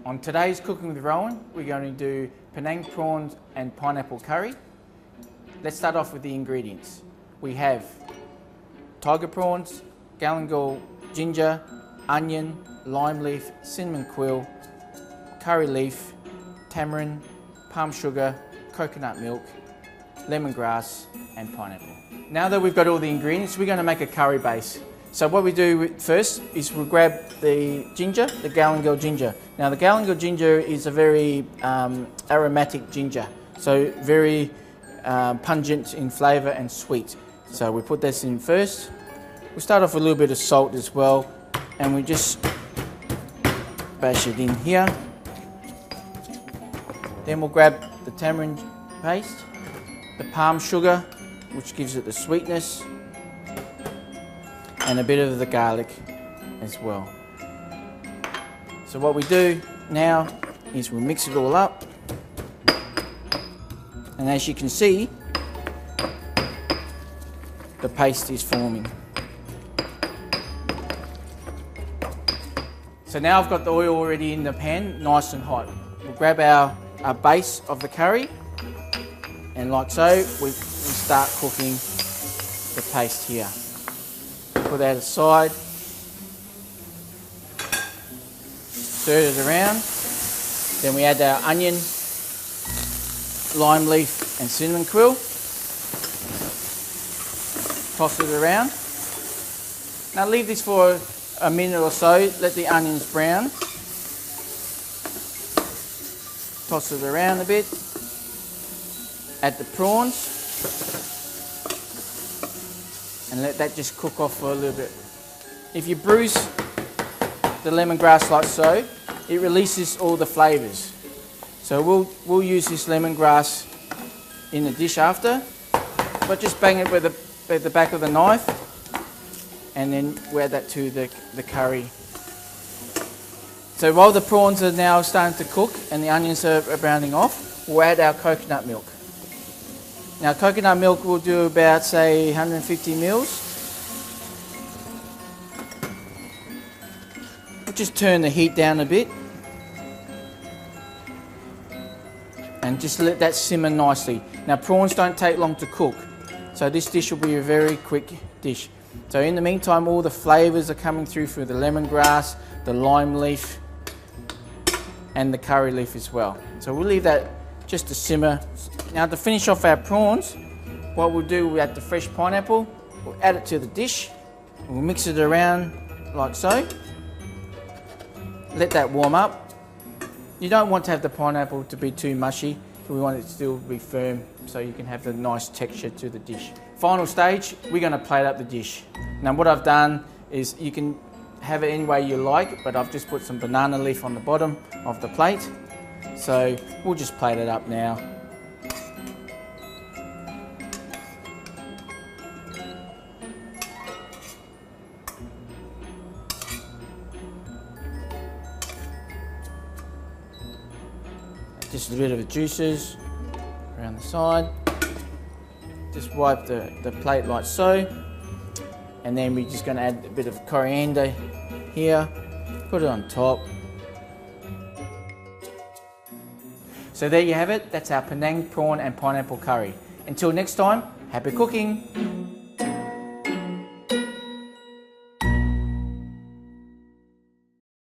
On today's Cooking with Rohan, we're going to do Penang prawns and pineapple curry. Let's start off with the ingredients. We have tiger prawns, galangal ginger, onion, lime leaf, cinnamon quill, curry leaf, tamarind, palm sugar, coconut milk, lemongrass and pineapple. Now that we've got all the ingredients, we're going to make a curry base. So what we do first is we'll grab the ginger, the galangal ginger. Now the galangal ginger is a very aromatic ginger, so very pungent in flavour and sweet. So we put this in first. We'll start off with a little bit of salt as well, and we just bash it in here. Then we'll grab the tamarind paste, the palm sugar, which gives it the sweetness, and a bit of the garlic as well. So what we do now is we mix it all up, and as you can see, the paste is forming. So now I've got the oil already in the pan, nice and hot. We'll grab our base of the curry, and like so, we start cooking the paste here. Put that aside, stir it around, then we add our onion, lime leaf and cinnamon quill, toss it around. Now leave this for a minute or so, let the onions brown, toss it around a bit, add the prawns, and let that just cook off for a little bit. If you bruise the lemongrass like so, it releases all the flavours. So we'll use this lemongrass in the dish after, but just bang it with the back of the knife, and then we'll add that to the curry. So while the prawns are now starting to cook and the onions are browning off, we'll add our coconut milk. Now coconut milk will do about, say, 150 mils. We'll just turn the heat down a bit and just let that simmer nicely. Now prawns don't take long to cook, so this dish will be a very quick dish. So in the meantime, all the flavours are coming through the lemongrass, the lime leaf and the curry leaf as well. So we'll leave that just to simmer. Now to finish off our prawns, what we'll do, we'll add the fresh pineapple, we'll add it to the dish, we'll mix it around like so. Let that warm up. You don't want to have the pineapple to be too mushy, we want it to still be firm so you can have the nice texture to the dish. Final stage, we're going to plate up the dish. Now what I've done is, you can have it any way you like, but I've just put some banana leaf on the bottom of the plate. So we'll just plate it up now. Just a bit of the juices around the side. Just wipe the plate like so. And then we're just going to add a bit of coriander here. Put it on top. So there you have it, that's our Penang prawn and pineapple curry. Until next time, happy cooking!